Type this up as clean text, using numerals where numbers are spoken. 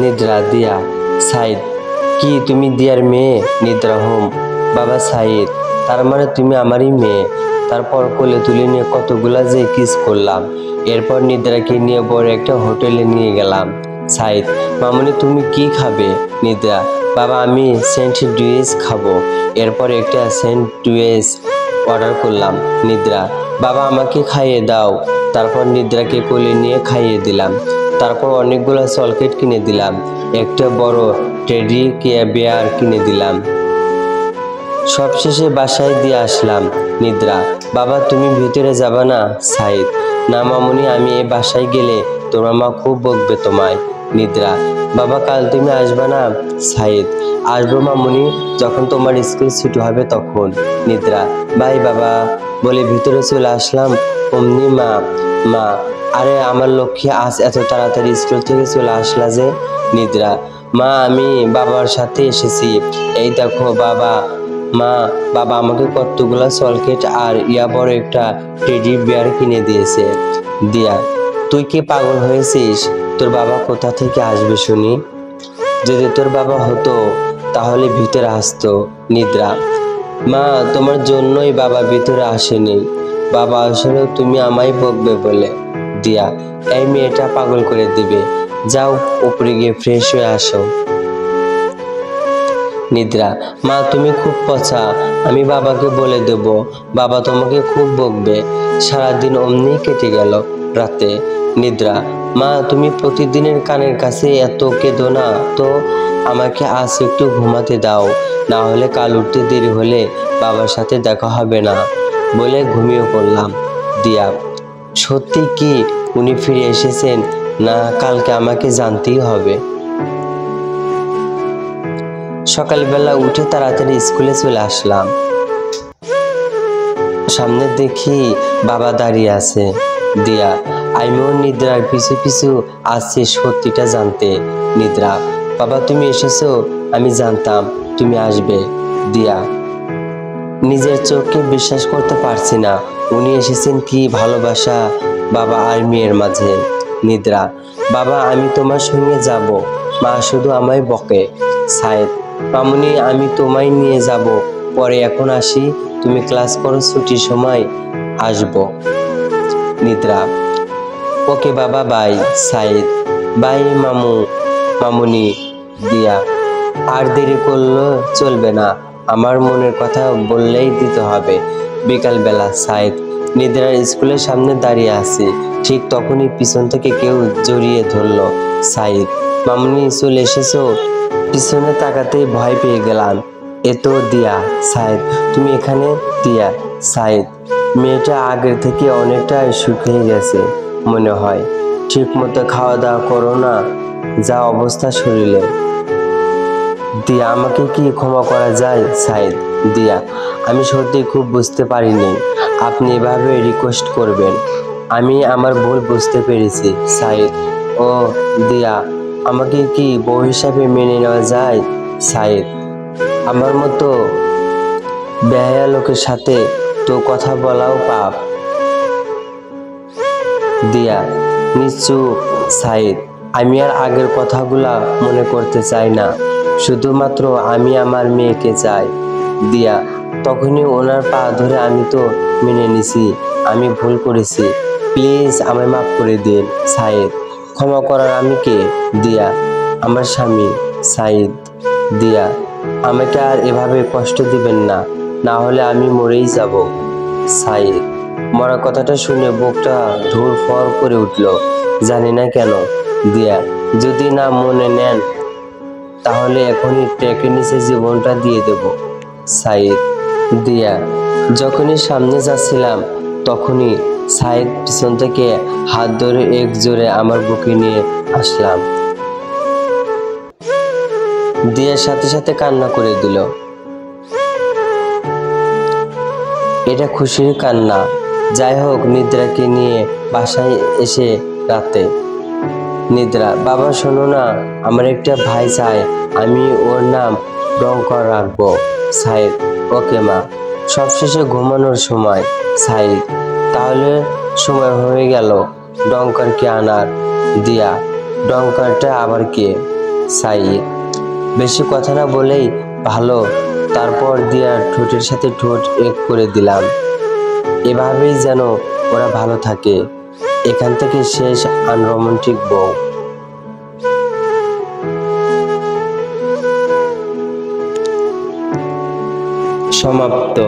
নিদ্রা দিয়া। সাইদ, কি তুমি দিয়ার মেয়ে? নিদ্রা, হোম। বাবা সাইদ, তার মানে তুমি আমারই মেয়ে। তারপর কোলে তুলে নিয়ে কতগুলা যে কিস করলাম। এরপর নিদ্রাকে নিয়ে বড় একটা হোটেলে নিয়ে গেলাম। সাইদ, মামুনি তুমি কি খাবে? নিদ্রা, বাবা আমি স্যান্ডউইচ খাবো। এরপর একটা স্যান্ডউইচ অর্ডার করলাম। নিদ্রা, বাবা আমাকে খাইয়ে দাও। তারপর নিদ্রাকে কোলে নিয়ে খাইয়ে দিলাম। তারপর অনেকগুলো চকলেট কিনে দিলাম। একটা বড় টেডি বিয়ার কিনে দিলাম। সবশেষে বাসায় দিয়ে আসলাম। নিদ্রা, বাবা তুমি ভিতরে যাবা না? সাইদ, না মামুনি, আমি এই বাসায় গেলে তোমার মা খুব বকবে তোমায়। নিদ্রা, বাবা কাল তুমি আসবা না? সাইদ, আসবো মামুনি, যখন তোমার স্কুল ছুটি হবে তখন। নিদ্রা, বাই বাবা বলে ভিতরে চলে আসলাম। অমনি মা, মা, আরে আমার লক্ষ্মী আজ এত তাড়াতাড়ি স্কুল থেকে চলে আসলা যে? নিদ্রা, মা আমি বাবার সাথে এসেছি। এই দেখো বাবা। মা, বাবা আমাকে কতগুলা চকলেট আর বড় একটা টেডি বিয়ার কিনে দিয়েছে। দিয়া, তুই কি পাগল হয়েছিস? তোর বাবা কোথা থেকে আসবে শুনি? যদি তোর বাবা হতো তাহলে ভিতরে আসতো। নিদ্রা, মা তোমার জন্যই বাবা ভিতরে আসেনি। বাবা আসলেও তুমি আমায় বকবে বলে। দিয়া, এই মেয়েটা পাগল করে দিবে। যাও উপরে গিয়ে ফ্রেশ হয়ে আসো। নিদ্রা, মা তুমি খুব পচা, আমি বাবাকে বলে দেব, বাবা তোমাকে খুব বকবে। সারাদিন অমনি কেটে গেল। রাতে নিদ্রা, মা তুমি প্রতিদিনের কানের কাছে এত কেঁদো না তো, আমাকে আজ একটু ঘুমাতে দাও, না হলে কাল উঠতে দেরি হলে বাবার সাথে দেখা হবে না বলে ঘুমিয়ে পড়লাম। দিয়া, সত্যি কি উনি ফিরে এসেছেন? না কালকে আমাকে জানতেই হবে। সকালবেলা উঠে তাড়াতাড়ি স্কুলে চলে আসলাম। সামনে দেখি বাবা দাঁড়িয়ে আছে। দিয়া, আমিও নিদ্রার পিছু পিছু আসছি সত্যিটা জানতে। নিদ্রা, বাবা তুমি এসেছো, আমি জানতাম তুমি আসবে। দিয়া, নিজের চোখকে বিশ্বাস করতে পারছি না, উনি এসেছেন কি ভালোবাসা বাবা আর মেয়ের মাঝে। নিদ্রা, বাবা আমি তোমার সঙ্গে যাব, মা শুধু আমায় বকে। সাইদ, মামুনি আমি তোমায় নিয়ে যাব পরে, এখন আসি, তুমি ক্লাস করো, ছুটির সময় আসবো। নিদ্রা, ওকে বাবা বাই। সাইদ, বাই মামু মামুনি। দিয়া, আর দেরি করলে চলবে না, আমার মনের কথা বললেই দিতে হবে। বিকালবেলা সাইদ, নিদ্রার স্কুলের সামনে দাঁড়িয়ে আছি, ঠিক তখনই পিছন থেকে কেউ জড়িয়ে ধরলো। সাইদ, মামুনি চলে এসেছো? পিছনে তাকাতেই ভয় পেয়ে গেলাম। এ তো দিয়া। সাইদ, তুমি এখানে? দিয়া, সাইদ, মেয়েটা আগের থেকে অনেকটা শুকিয়ে গেছে মনে হয়, ঠিক মতো খাওয়া দাওয়া করো না, যা অবস্থা শরীরে। দিয়া, আমাকে কি ক্ষমা করা যায়? সাইদ, দিয়া, আমি সত্যি খুব বুঝতে পারিনি, আপনি এভাবে রিকোয়েস্ট করবেন, আমি আমার ভুল বুঝতে পেরেছি। সাইদ, ও দিয়া, আমাকে কি বউ হিসাবে মেনে নেওয়া যায়? সাইদ, আমার মতো বেহায়া লোকের সাথে তো কথা বলাও পাপ। দিয়া, নিশ্চুপ। সাইদ, আমি আর আগের কথাগুলা মনে করতে চাই না, শুধুমাত্র আমি আমার মেয়েকে চাই। দিয়া, তখনই ওনার পা ধরে, আমি তো মেনে নিছি, আমি ভুল করেছি, প্লিজ আমায় মাফ করে দিন। সাইদ, ক্ষমা করার আমি কে? দিয়া, আমার স্বামী। সাইদ, দিয়া, আমাকে আর এভাবে কষ্ট দিবেন না, না হলে আমি মরেই যাব। সাইদ, মরা কথাটা শুনে বুকটা ধুরফর করে উঠল, জানি না কেন। দিয়া, যদি না মনে নেন তাহলে এখনই ট্রেকের নিচে জীবনটা দিয়ে দেব। সাইদ, দিয়া, যখনই সামনে যাচ্ছিলাম তখনই সাইদ পিছন থেকে হাত ধরে এক জোরে আমার বুকে নিয়ে আসলাম। দিয়ার সাথে সাথে কান্না করে দিল। এটা খুশির কান্না। যাই হোক, নিদ্রাকে নিয়ে বাসায় এসে রাতে। নিদ্রা, বাবা শোনো না, আমার একটা ভাই চাই, আমি ওর নাম ডঙ্কর রাখবো। সাইদ, ওকে মা। সবশেষে ঘুমানোর সময়। সাইদ, তাহলে সময় হয়ে গেল ডঙ্করকে আনার। দিয়া, ডঙ্করটা আবার কে? সাইদ। বেশি কথা না বলেই ভালো। তারপর দিয়ার ঠোঁটের সাথে ঠোঁট এক করে দিলাম। এভাবেই যেন ওরা ভালো থাকে। এখান থেকে শেষ আনরোমান্টিক বউ। সমাপ্ত।